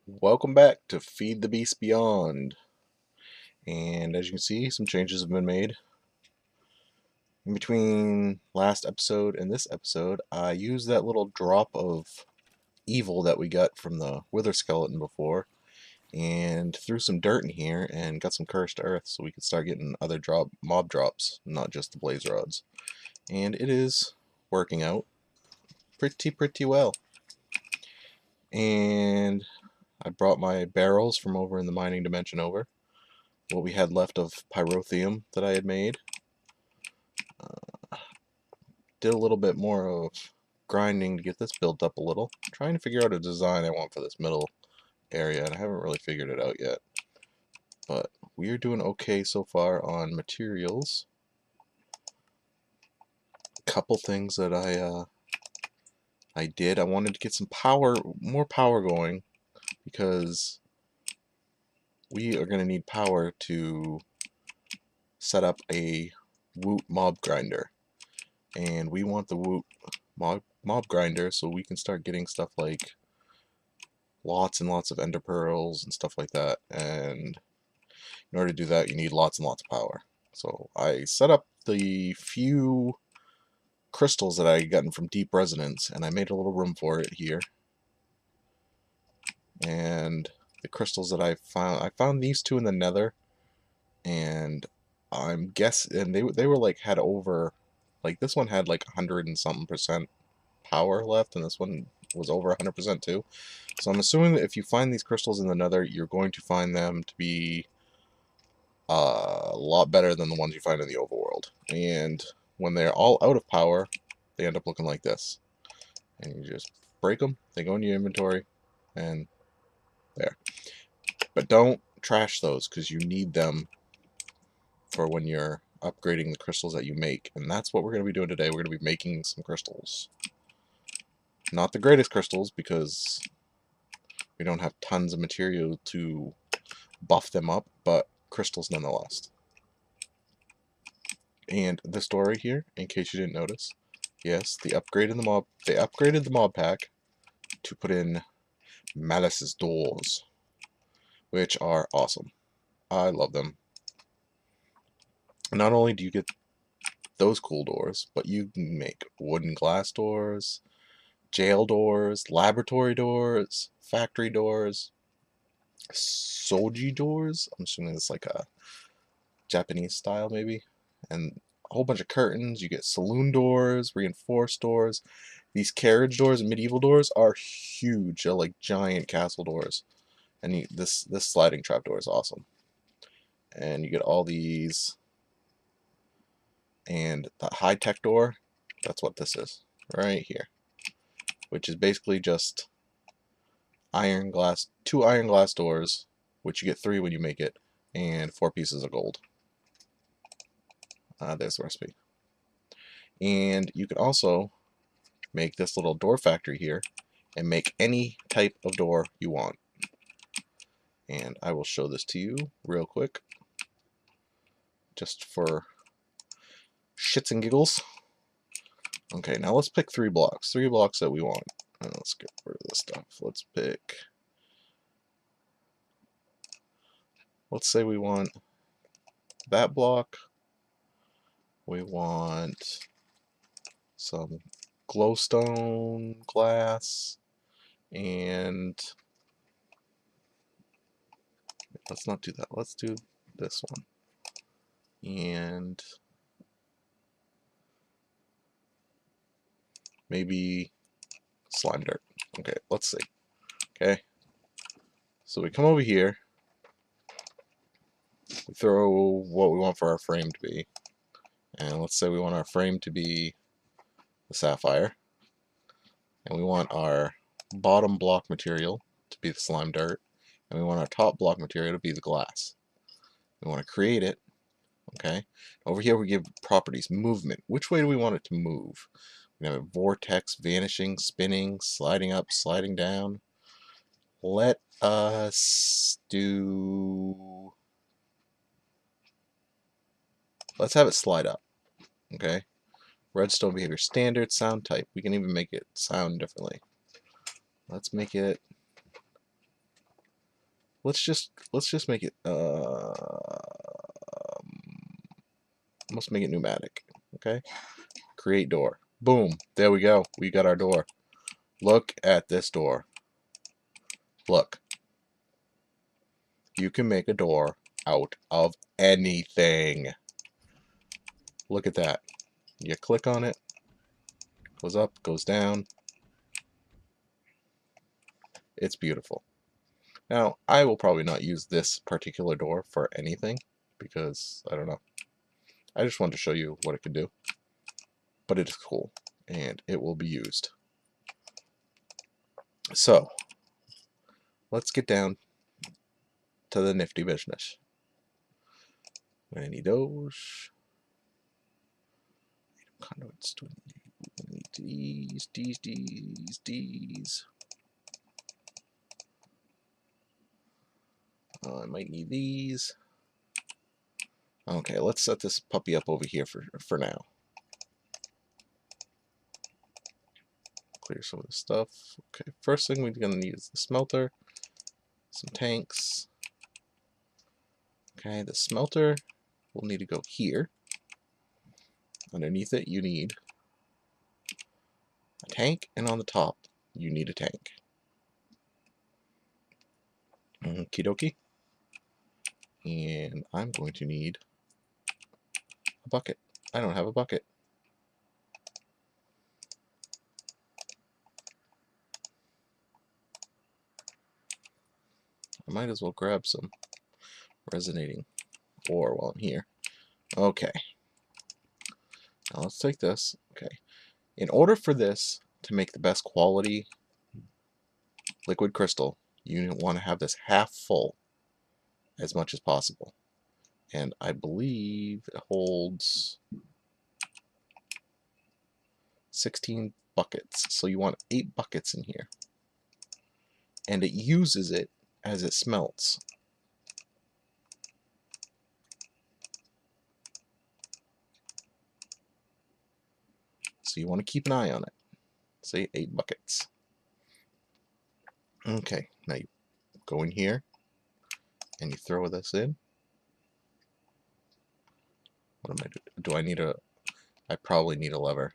Welcome back to Feed the Beast Beyond. And as you can see, some changes have been made. In between last episode and this episode, I used that little drop of evil that we got from the Wither Skeleton before and threw some dirt in here and got some cursed earth so we could start getting other mob drops, not just the blaze rods. And it is working out pretty well. And I brought my barrels from over in the mining dimension over. What we had left of pyrotheum that I had made. Did a little bit more of grinding to get this built up a little. Trying to figure out a design I want for this middle area, and I haven't really figured it out yet. But we are doing okay so far on materials. Couple things that I did. I wanted to get some power, more power going, because we are going to need power to set up a Woot mob grinder. And we want the Woot mob grinder so we can start getting stuff like lots and lots of ender pearls and stuff like that. And in order to do that, you need lots and lots of power. So I set up the few crystals that I had gotten from Deep Resonance, and I made a little room for it here. And the crystals that I found these two in the Nether, and I'm guessing, and they were like had over, like this one had like 100 and something percent power left, and this one was over 100% too. So I'm assuming that if you find these crystals in the Nether, you're going to find them to be a lot better than the ones you find in the overworld. And when they're all out of power, they end up looking like this. And you just break them, they go in your inventory, and there. But don't trash those, because you need them for when you're upgrading the crystals that you make. And that's what we're going to be doing today. We're going to be making some crystals. Not the greatest crystals, because we don't have tons of material to buff them up, but crystals nonetheless. And this door right here, in case you didn't notice, yes, they upgraded the mob pack to put in Malice's doors, which are awesome. I love them. Not only do you get those cool doors, but you can make wooden glass doors, jail doors, laboratory doors, factory doors, soji doors. I'm assuming it's like a Japanese style maybe, and a whole bunch of curtains. You get saloon doors, reinforced doors. These carriage doors and medieval doors are huge. They're like giant castle doors. And this sliding trap door is awesome. And you get all these. And the high-tech door, that's what this is. Right here. Which is basically just two iron glass doors, which you get 3 when you make it, and 4 pieces of gold. There's the recipe. And you can also make this little door factory here and make any type of door you want. And I will show this to you real quick, just for shits and giggles. Okay, now let's pick 3 blocks. 3 blocks that we want. Let's get rid of this stuff. Let's say we want that block. We want some glowstone glass, and let's not do that. Let's do this one. And maybe slime dirt. Okay, let's see. Okay, so we come over here. We throw what we want for our frame to be. And let's say we want our frame to be the sapphire. And we want our bottom block material to be the slime dirt. And we want our top block material to be the glass. We want to create it. Okay. Over here we give properties. Movement. Which way do we want it to move? We have a vortex, vanishing, spinning, sliding up, sliding down. Let us do... Let's have it slide up. Okay. Redstone behavior standard, sound type. We can even make it sound differently. Let's make it let's just make it let's make it pneumatic. Okay, create door. Boom, there we go. We got our door. Look at this door. Look, you can make a door out of anything. Look at that. You click on it, goes up, goes down. It's beautiful. Now, I will probably not use this particular door for anything because, I don't know. I just wanted to show you what it can do. But it is cool, and it will be used. So, let's get down to the nifty business. I'm going to need those. Conduits. We need these. I might need these. Okay, let's set this puppy up over here for now. Clear some of the stuff. Okay, first thing we're going to need is the smelter, some tanks. Okay, the smelter will need to go here. Underneath it, you need a tank, and on the top, you need a tank. Okie dokie. And I'm going to need a bucket. I don't have a bucket. I might as well grab some resonating ore while I'm here. Okay. Now let's take this. Okay. In order for this to make the best quality liquid crystal, you want to have this half full as much as possible. And I believe it holds 16 buckets. So you want 8 buckets in here. And it uses it as it smelts. So you want to keep an eye on it. Say 8 buckets. Okay, now you go in here and you throw this in. What am I doing? Do I need a... I probably need a lever.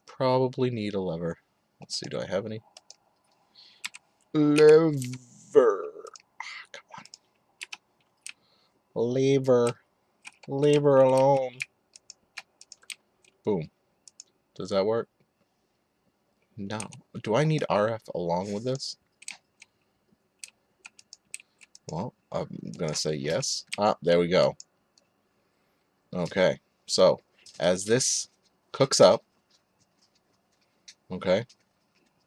Probably need a lever. Let's see, do I have any? Lever. Come on. Lever. Lever alone. Boom. Does that work? No. Do I need RF along with this? Well, I'm going to say yes. Ah, there we go. Okay. So, as this cooks up, okay.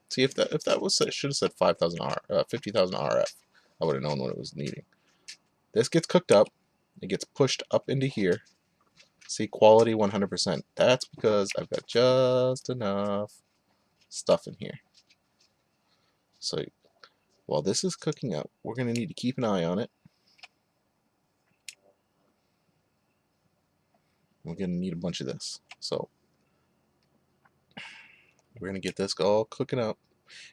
See, if that was, it should have said 50,000 RF. I would have known what it was needing. This gets cooked up. It gets pushed up into here. See, quality 100%. That's because I've got just enough stuff in here. So while this is cooking up, we're going to need to keep an eye on it. We're going to need a bunch of this. So we're going to get this all cooking up.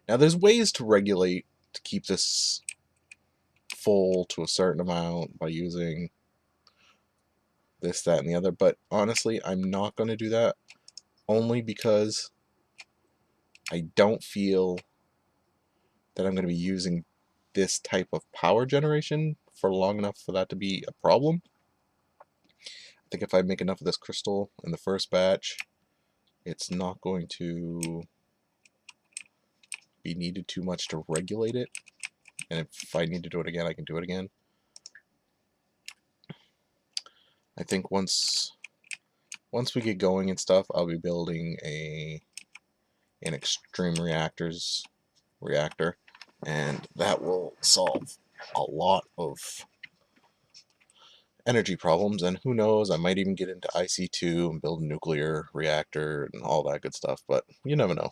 Now there's ways to regulate to keep this full to a certain amount by using this, that, and the other. But honestly, I'm not going to do that. Only because I don't feel that I'm going to be using this type of power generation for long enough for that to be a problem. I think if I make enough of this crystal in the first batch, it's not going to be needed too much to regulate it. And if I need to do it again, I can do it again. I think once we get going and stuff, I'll be building an extreme reactor, and that will solve a lot of energy problems. And who knows, I might even get into IC2 and build a nuclear reactor and all that good stuff, but you never know.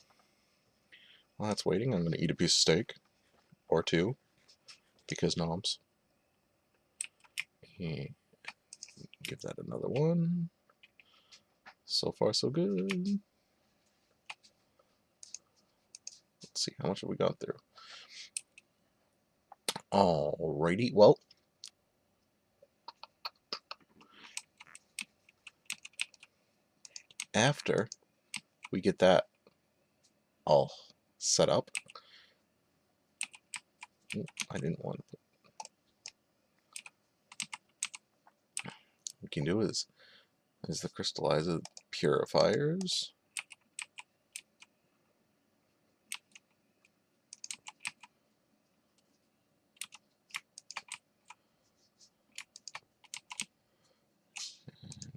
While that's waiting, I'm going to eat a piece of steak or two because noms. And give that another one. So far so good. Let's see, how much have we gone through? Alrighty, well, after we get that all set up, I didn't want to. What we can do is the crystallizer purifiers.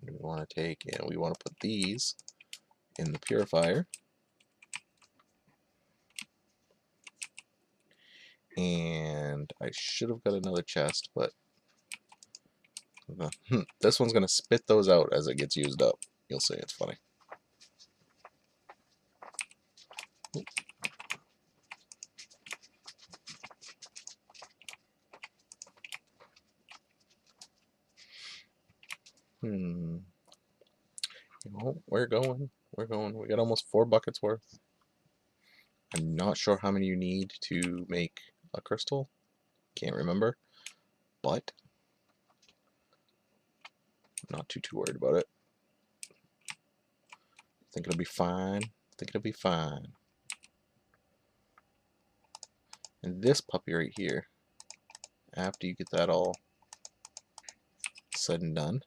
And we want to take and we want to put these in the purifier. And I should have got another chest, but this one's going to spit those out as it gets used up. You'll see, it's funny. Well, we're going. We're going. We got almost 4 buckets worth. I'm not sure how many you need to make a crystal. Can't remember. But I'm not too worried about it. I think it'll be fine. I think it'll be fine. And this puppy right here, after you get that all said and done,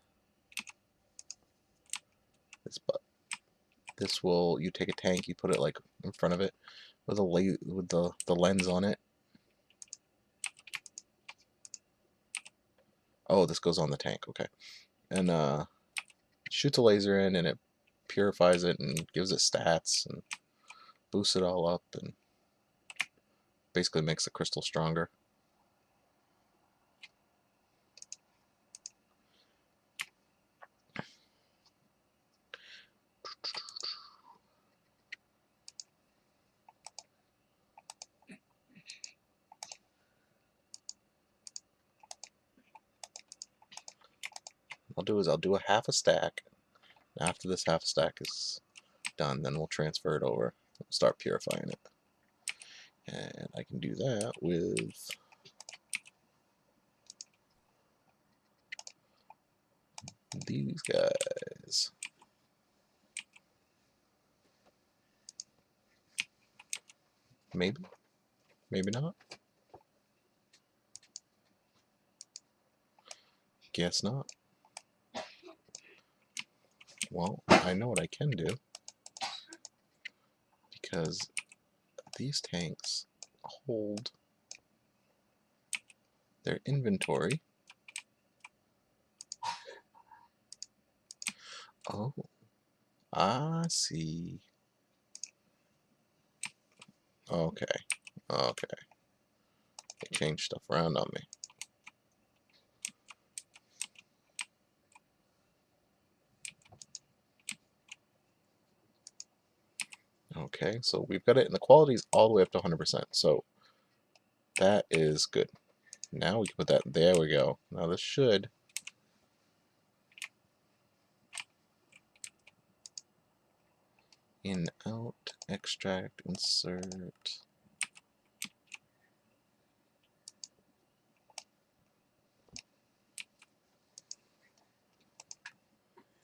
this will, you take a tank, you put it like in front of it with the lens on it. Oh, this goes on the tank, okay. And shoots a laser in and it purifies it and gives it stats and boosts it all up and basically makes the crystal stronger. What I'll do is I'll do a half a stack. After this half a stack is done, then we'll transfer it over and start purifying it. And I can do that with these guys. Maybe, maybe not. Guess not. Well, I know what I can do, because these tanks hold their inventory. Oh, I see. Okay, okay. They changed stuff around on me. Okay, so we've got it, and the quality is all the way up to 100%, so that is good. Now we can put that, there we go. Now this should in, out, extract, insert.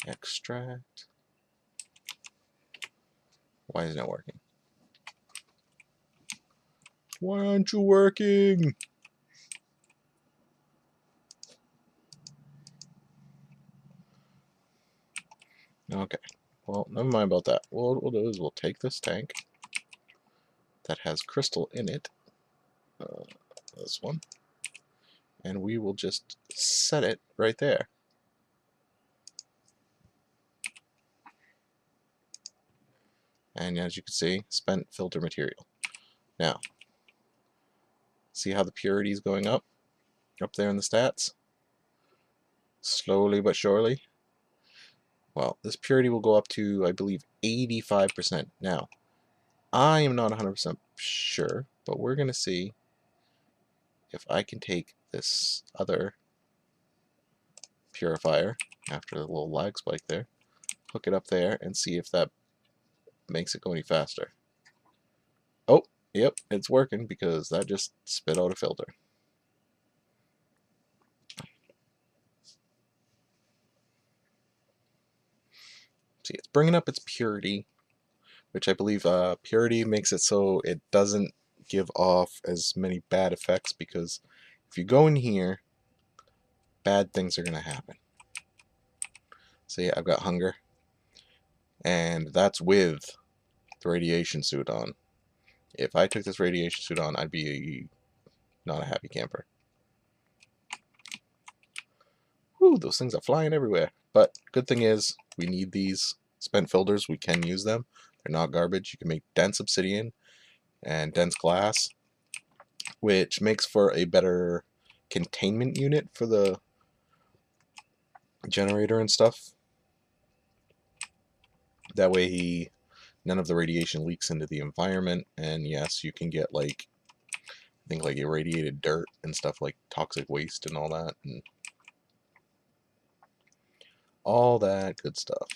Extract. Why isn't it working? Why aren't you working? Okay, well, never mind about that. What we'll do is we'll take this tank that has crystal in it, this one, and we will just set it right there. And as you can see, spent filter material. Now, see how the purity is going up there in the stats? Slowly but surely. Well, this purity will go up to, I believe, 85%. Now, I am not 100% sure, but we're going to see if I can take this other purifier, after the little lag spike there, hook it up there, and see if that makes it go any faster. Oh, yep, it's working, because that just spit out a filter. See, it's bringing up its purity, which I believe purity makes it so it doesn't give off as many bad effects, because if you go in here, bad things are going to happen. So yeah, I've got hunger, and that's with the radiation suit on. If I took this radiation suit on, I'd be not a happy camper. Whew, those things are flying everywhere. But good thing is, we need these spent filters. We can use them. They're not garbage. You can make dense obsidian and dense glass, which makes for a better containment unit for the generator and stuff. That way none of the radiation leaks into the environment, and yes, you can get like, I think like irradiated dirt and stuff like toxic waste and all that good stuff.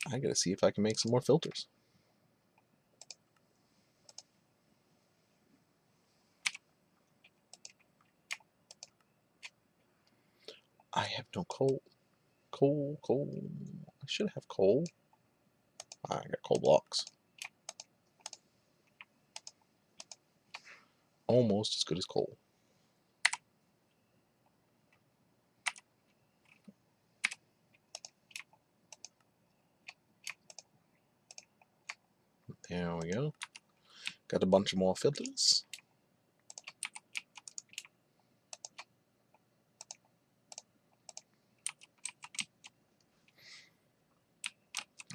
I gotta see if I can make some more filters. I have no coal. Coal. I should have coal. I got coal blocks. Almost as good as coal. There we go. Got a bunch of more filters.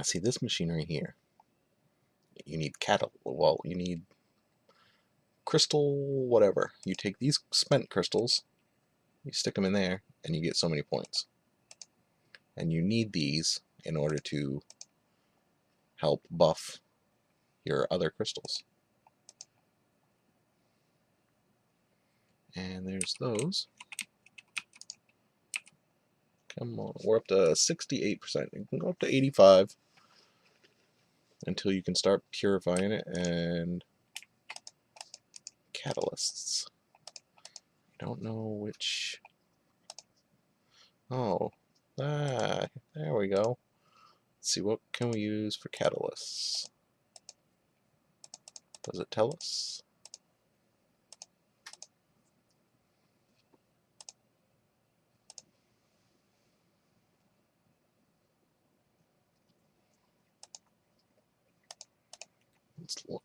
See, this machinery here, you need you need crystal whatever. You take these spent crystals, you stick them in there, and you get so many points. And you need these in order to help buff your other crystals. And there's those. Come on, we're up to 68%. You can go up to 85 until you can start purifying it. And catalysts. I don't know which. Oh, there we go. Let's see, what can we use for catalysts? Does it tell us? Let's look.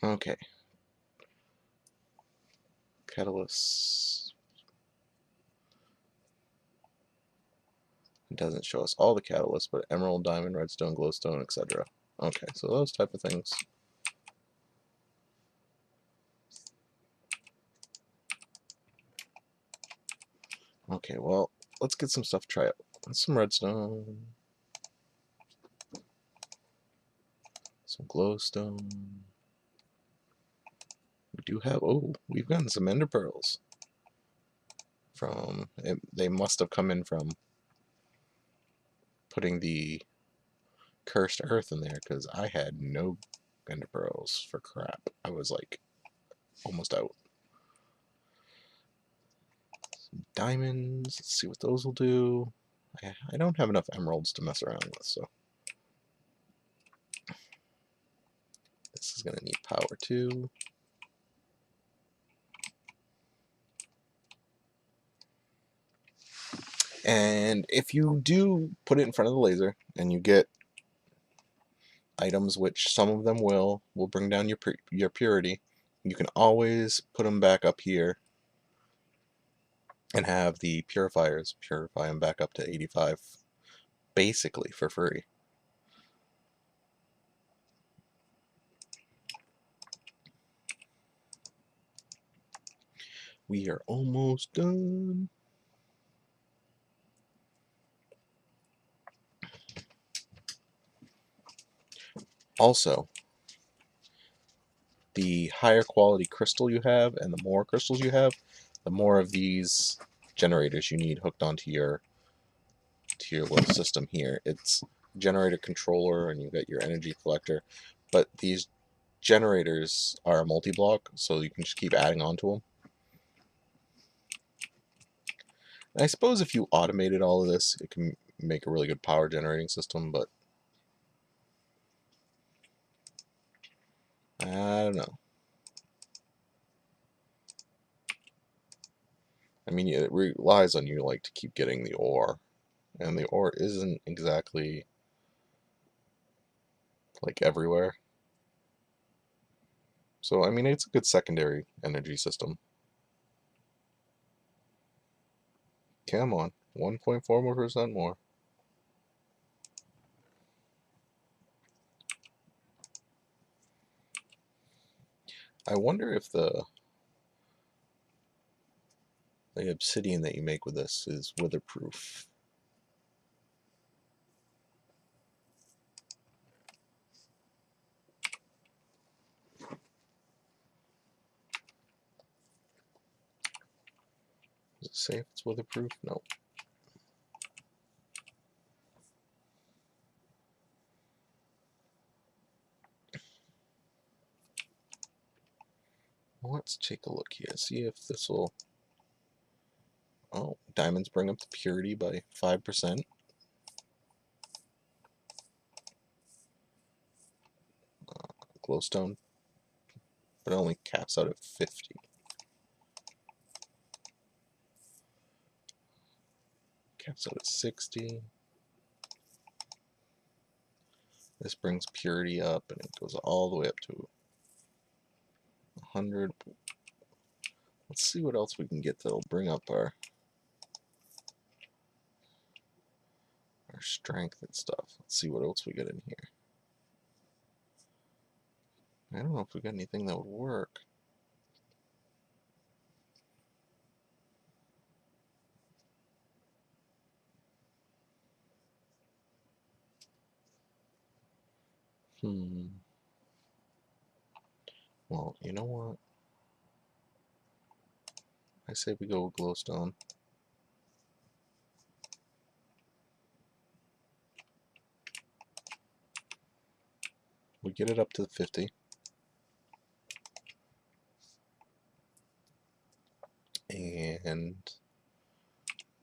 Okay. Catalysts. It doesn't show us all the catalysts, but emerald, diamond, redstone, glowstone, etc. Okay, so those type of things. Okay, well, let's get some stuff to try out. Some redstone. Some glowstone. We do have, we've gotten some ender pearls. They must have come in from putting the cursed earth in there, because I had no ender pearls for crap. I was like almost out. Some diamonds. Let's see what those will do. I don't have enough emeralds to mess around with, so this is going to need power too. And if you do put it in front of the laser and you get items, which some of them will bring down your purity, you can always put them back up here and have the purifiers purify them back up to 85, basically for free. We are almost done. Also, the higher quality crystal you have and the more crystals you have, the more of these generators you need hooked onto your little system here. It's generator controller and you got your energy collector, but these generators are a multi-block, so you can just keep adding on to them. And I suppose if you automated all of this, it can make a really good power generating system, but I don't know. I mean, it relies on you like to keep getting the ore, and the ore isn't exactly like everywhere. So I mean, it's a good secondary energy system. Come on, 1.4% more. I wonder if the obsidian that you make with this is weatherproof. Does it say if it's weatherproof? No. Let's take a look here. See if this will. Oh, diamonds bring up the purity by 5%. Glowstone, but it only caps out at 50. Caps out at 60. This brings purity up, and it goes all the way up to 100. Let's see what else we can get that'll bring up our strength and stuff. Let's see what else we get in here. I don't know if we got anything that would work. Well, you know what? I say we go with glowstone. We get it up to 50. And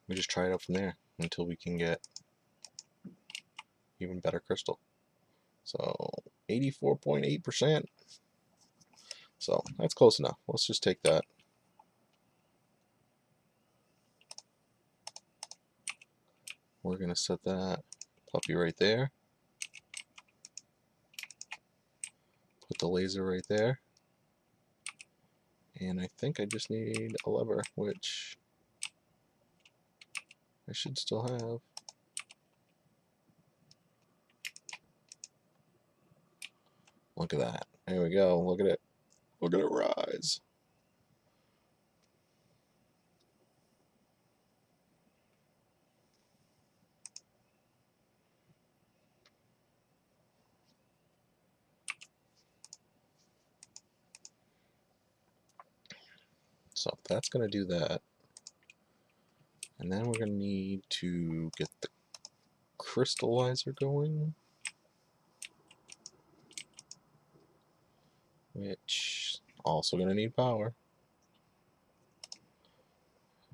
we just try it out from there until we can get even better crystal. So 84.8%. So that's close enough. Let's just take that. We're going to set that puppy right there. Put the laser right there. And I think I just need a lever, which I should still have. Look at that. There we go. Look at it. Look at it rise. So that's going to do that. And then we're going to need to get the crystallizer going, which also going to need power.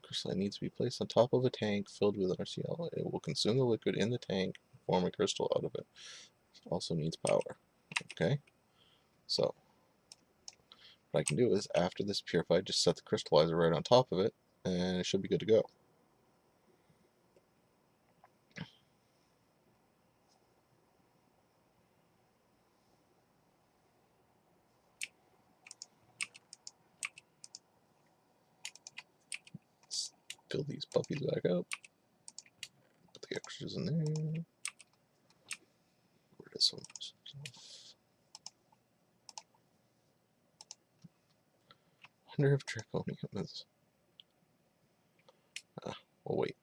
Crystalline needs to be placed on top of a tank filled with RCL. It will consume the liquid in the tank and form a crystal out of it. It also needs power. Okay, so what I can do is, after this purified, just set the crystallizer right on top of it, and it should be good to go. Let's fill these puppies back up. Put the extras in there. Where does some? 100 of draconium is. We'll wait.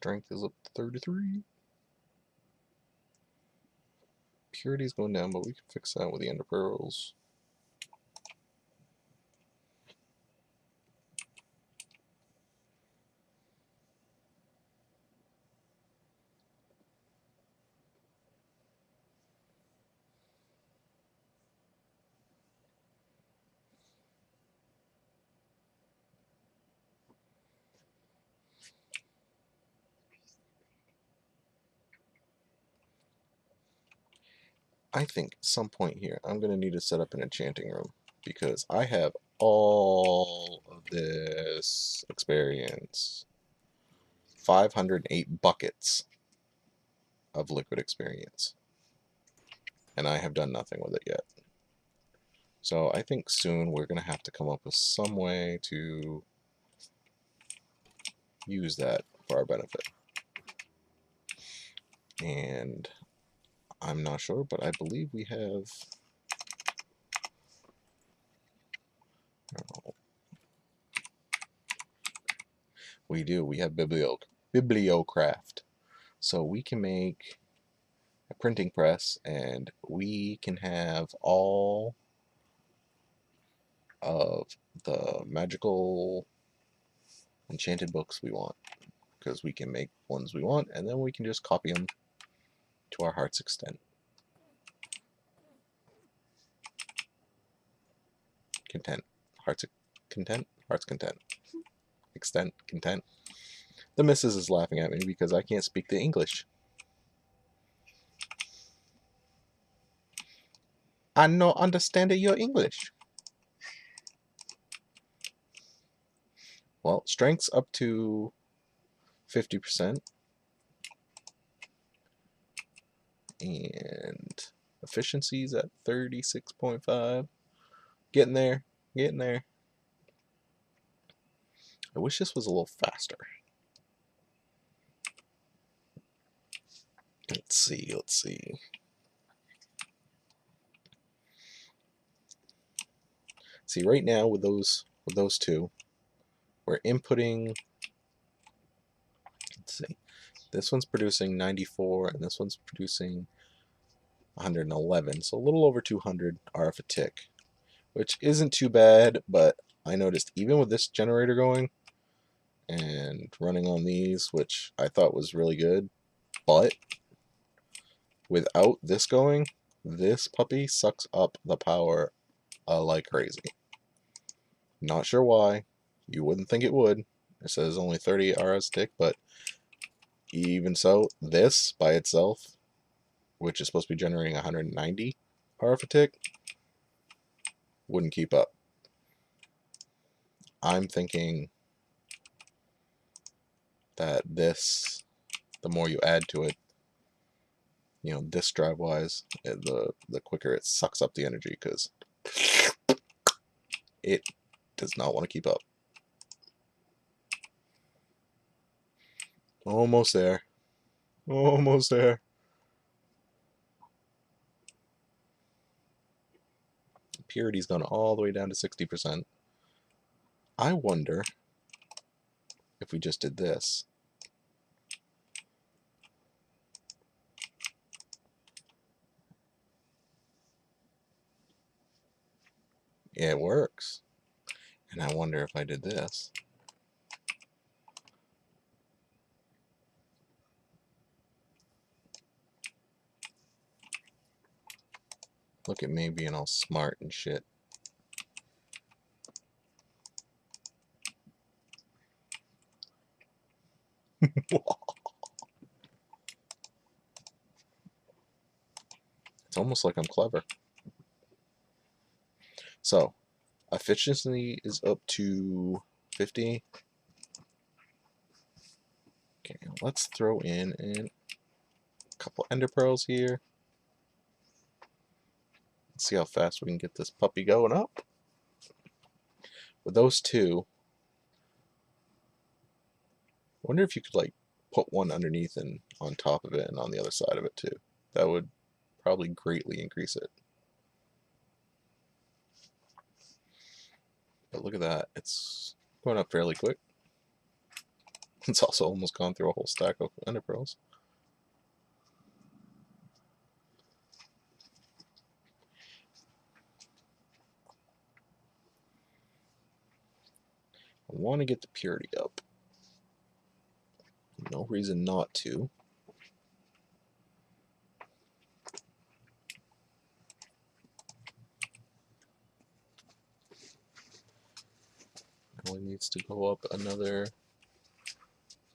Strength is up to 33. Purity is going down, but we can fix that with the ender pearls. I think at some point here I'm going to need to set up an enchanting room because I have all of this experience. 508 buckets of liquid experience. And I have done nothing with it yet. So I think soon we're going to have to come up with some way to use that for our benefit. And I'm not sure, but I believe we have... We do. We have Bibliocraft. So we can make a printing press, and we can have all of the magical enchanted books we want, because we can make ones we want, and then we can just copy them to our heart's extent. Content. Heart's content? Heart's content. Extent. Content. The missus is laughing at me because I can't speak the English. I no understand your English. Well, strength's up to 50%. And efficiency's at 36.5. Getting there. Getting there. I wish this was a little faster. Let's see, let's see. See, right now with those two, we're inputting, let's see, this one's producing 94 and this one's producing 111, so a little over 200 RF a tick, which isn't too bad, but I noticed even with this generator going and running on these, which I thought was really good, but without this going, this puppy sucks up the power like crazy. Not sure why. You wouldn't think it would. It says only 30 RS tick, but even so, this by itself, which is supposed to be generating 190 RF a tick, wouldn't keep up. I'm thinking that this, the more you add to it, you know, disk drive wise, the quicker it sucks up the energy, because it does not want to keep up. Almost there. Almost there. Purity's gone all the way down to 60%. I wonder if we just did this. Yeah, it works. And I wonder if I did this. Look at me being all smart and shit. It's almost like I'm clever. So, efficiency is up to 50. Okay, let's throw in a couple ender pearls here. Let's see how fast we can get this puppy going up. With those two, I wonder if you could like put one underneath and on top of it and on the other side of it too. That would probably greatly increase it. But look at that, it's going up fairly quick. It's also almost gone through a whole stack of ender pearls. I want to get the purity up. No reason not to. Only needs to go up another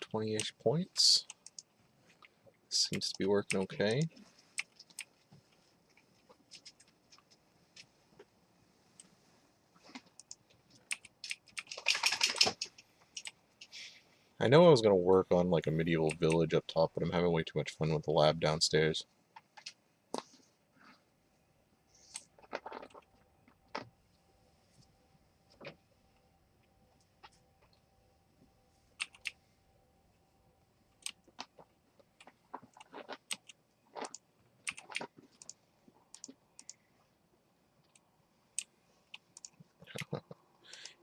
20-ish points. Seems to be working okay. I know I was going to work on like a medieval village up top, but I'm having way too much fun with the lab downstairs.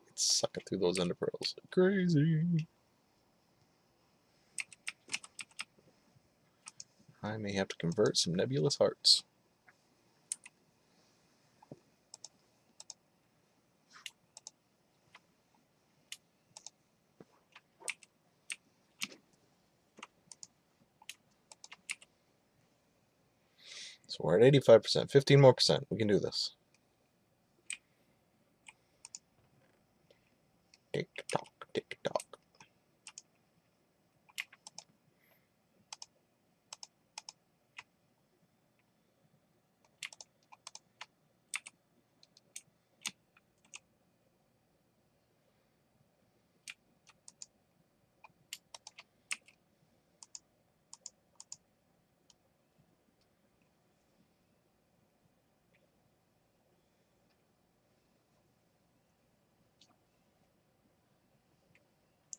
It's sucking through those ender pearls. Crazy. I may have to convert some nebulous hearts. So we're at 85%. 15 more percent. We can do this. Tick tock, tick tock.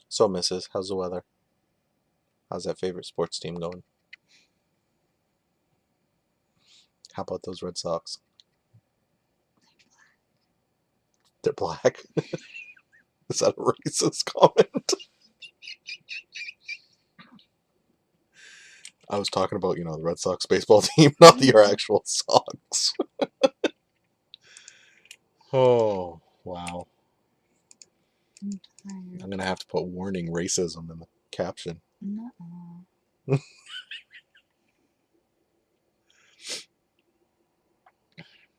So, Mrs., how's the weather? How's that favorite sports team going? How about those Red Sox? They're black. Is that a racist comment? I was talking about, the Red Sox baseball team, not your actual Sox. Oh, wow. I'm going to have to put warning racism in the caption. No.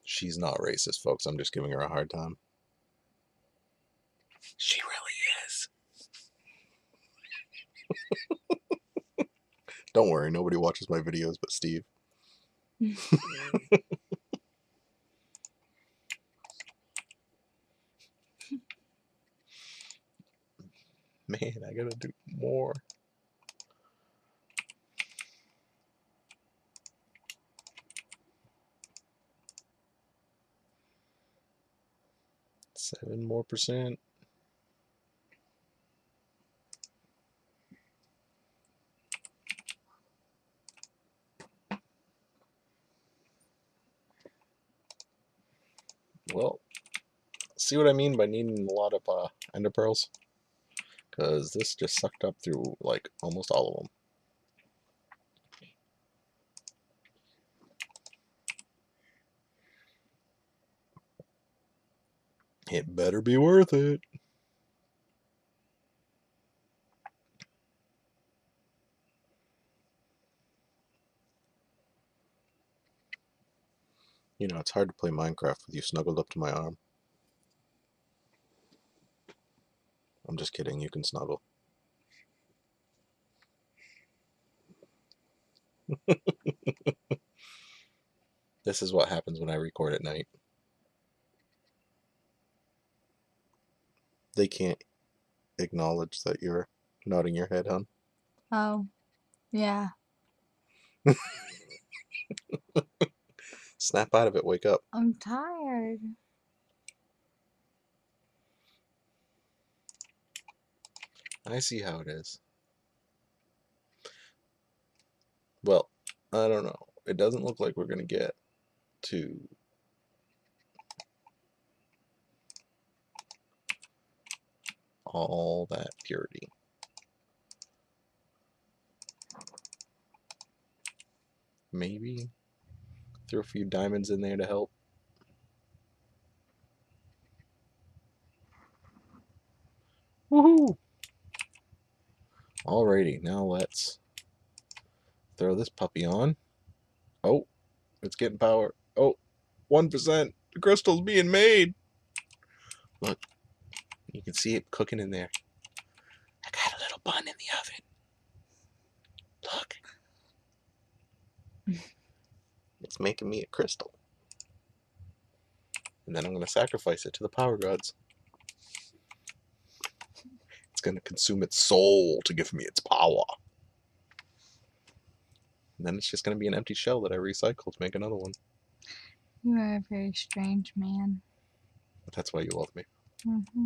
She's not racist, folks. I'm just giving her a hard time. She really is. Don't worry, nobody watches my videos but Steve. Man, I gotta do more. Seven more percent. Well, see what I mean by needing a lot of ender pearls? Because this just sucked up through, like, almost all of them. It better be worth it. It's hard to play Minecraft with you snuggled up to my arm. I'm just kidding, you can snuggle. This is what happens when I record at night. They can't acknowledge that you're nodding your head, hon. Oh, yeah. Snap out of it, wake up. I'm tired. I see how it is. Well, I don't know. It doesn't look like we're going to get to all that purity. maybe. Throw a few diamonds in there to help. Woohoo! Alrighty, now let's throw this puppy on. Oh, it's getting power. Oh, 1%. The crystal's being made. Look, you can see it cooking in there. I got a little bun in the oven. Look. It's making me a crystal. And then I'm going to sacrifice it to the power gods. It's going to consume its soul to give me its power. And then it's just going to be an empty shell that I recycle to make another one. You are a very strange man. But that's why you love me. Mm-hmm.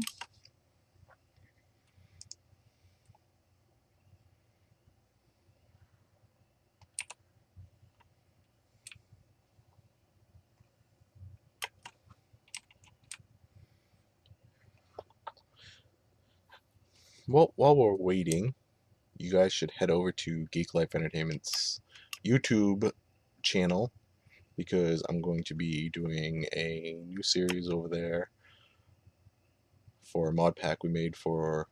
Well, while we're waiting, you guys should head over to Geek Life Entertainment's YouTube channel because I'm going to be doing a new series over there for a mod pack we made for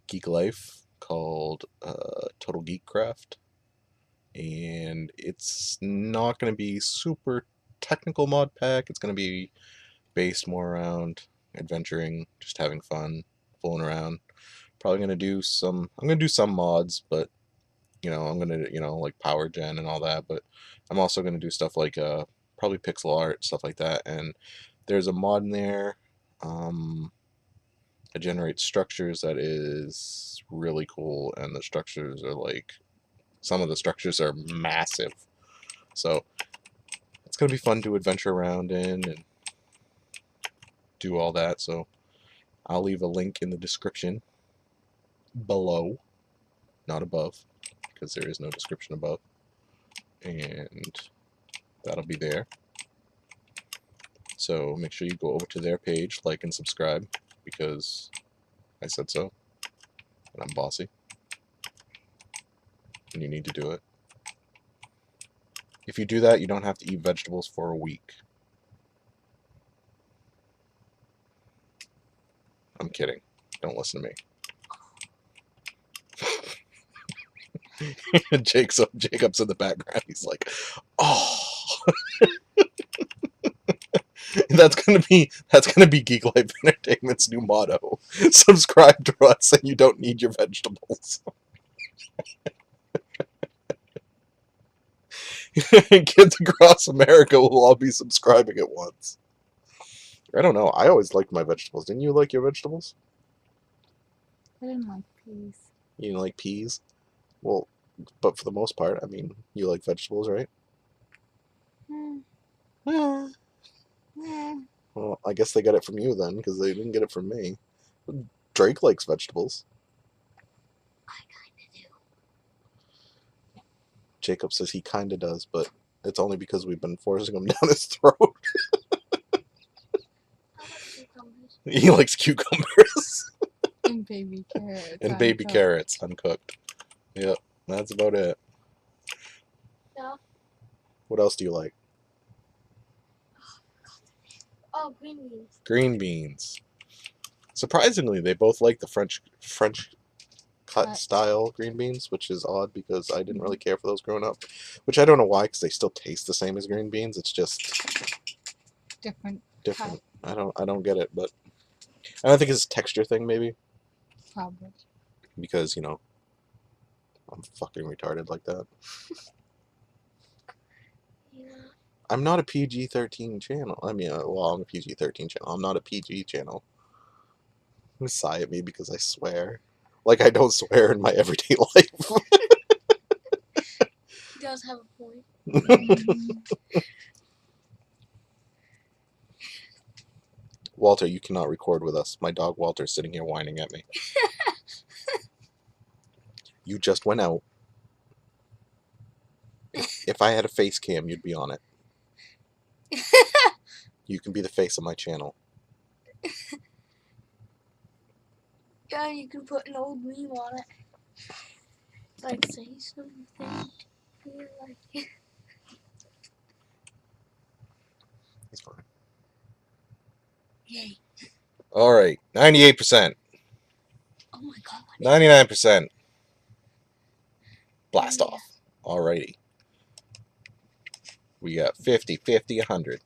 Geek Life called Total Geek Craft. And it's not going to be super technical mod pack. It's going to be based more around adventuring, just having fun, fooling around. Probably going to do some, I'm going to do some mods, but I'm going to, like power gen and all that, but I'm also going to do stuff like probably pixel art, stuff like that. And there's a mod in there that generates structures that is really cool, and the structures are like, some of the structures are massive. So it's going to be fun to adventure around in and do all that. So I'll leave a link in the description below, not above, because there is no description above. And that'll be there. So make sure you go over to their page, like and subscribe, because I said so, and I'm bossy, and you need to do it. If you do that, you don't have to eat vegetables for a week. I'm kidding. Don't listen to me. Jacob's in the background. He's like, oh. That's gonna be Geek Life Entertainment's new motto. Subscribe to us and you don't need your vegetables. Kids across America will all be subscribing at once. I don't know. I always liked my vegetables. Didn't you like your vegetables? I didn't like peas. You didn't like peas? Well, but for the most part, I mean, you like vegetables, right? Yeah. Well, I guess they got it from you then, because they didn't get it from me. Drake likes vegetables. I kinda do. Jacob says he kinda does, but it's only because we've been forcing him down his throat. I like cucumbers. He likes cucumbers. And baby carrots. And baby uncooked. carrots, uncooked. Yep, that's about it. Yeah. What else do you like? Oh, green beans. Green beans. Surprisingly, they both like the French cut style green beans, which is odd because I didn't really care for those growing up. Which I don't know why, because they still taste the same as green beans. It's just Different. different. I don't get it, but I don't think it's a texture thing, maybe, Probably. because I'm fucking retarded like that. Yeah. I'm not a PG-13 channel. I mean, well, I'm a PG-13 channel. I'm not a PG channel. You sigh at me because I swear. Like I don't swear in my everyday life. He does have a point. Walter, you cannot record with us. My dog Walter's sitting here whining at me. You just went out. If I had a face cam, you'd be on it. You can be the face of my channel. Yeah, you can put an old meme on it. Like, say something. feel like That's fine. yay. All right, 98%, Oh my god. 99%. Blast Yeah. off. Alrighty. We got 50, 50, 100.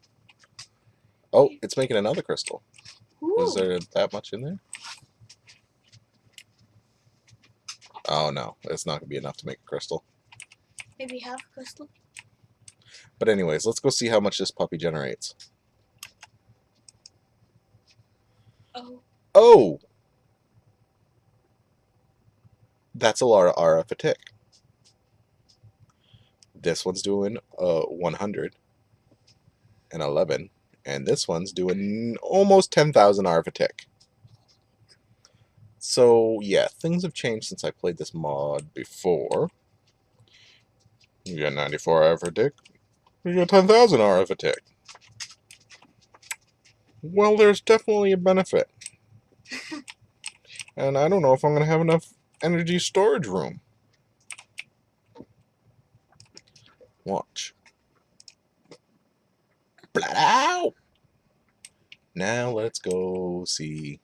Oh, it's making another crystal. Was Ooh. there that much in there? Oh no, it's not going to be enough to make a crystal. Maybe half a crystal. But anyways, let's go see how much this puppy generates. Oh. Oh! That's a lot of RF a tick. This one's doing 111, and this one's doing almost 10,000 RF a tick. So yeah, things have changed since I played this mod before. You got 94 RF a tick. You got 10,000 RF a tick. Well, there's definitely a benefit. And I don't know if I'm going to have enough energy storage room. Watch. Blah, ow! Now let's go see.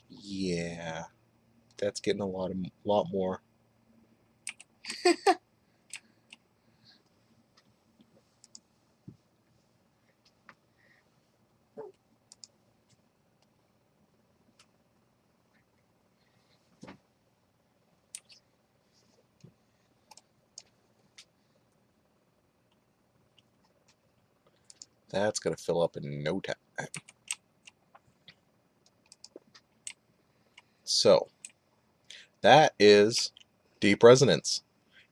Yeah, that's getting a lot more. That's going to fill up in no time. So, that is deep resonance.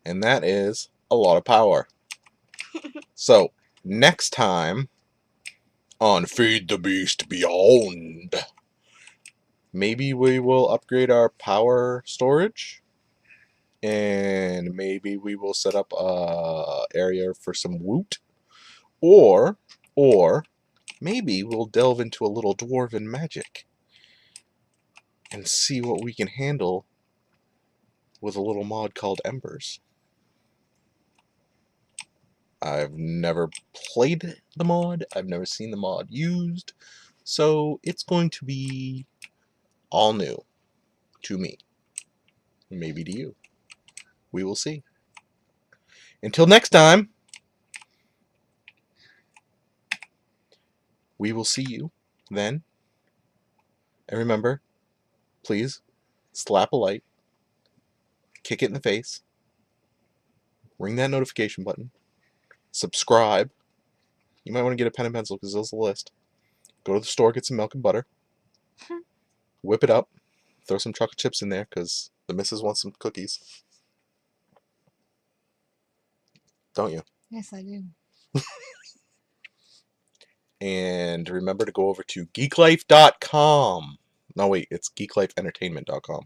And that is a lot of power. So, next time on Feed the Beast Beyond, maybe we will upgrade our power storage. And maybe we will set up a area for some woot. Or maybe we'll delve into a little dwarven magic and see what we can handle with a little mod called Embers. I've never played the mod, I've never seen the mod used, so it's going to be all new to me, maybe to you. We will see. Until next time, we will see you then. And remember, please slap a like, kick it in the face, ring that notification button, subscribe. You might want to get a pen and pencil because there's a list. Go to the store, get some milk and butter, whip it up, throw some chocolate chips in there because the missus wants some cookies. Don't you? Yes, I do. And remember to go over to geeklife.com. No, wait, it's geeklifeentertainment.com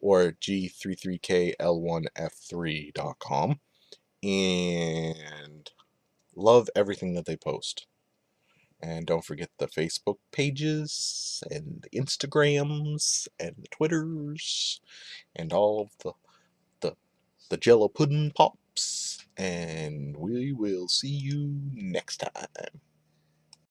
or G33KL1F3.com. And love everything that they post. And don't forget the Facebook pages and the Instagrams and the Twitters and all of the Jello pudding pops. And we will see you next time.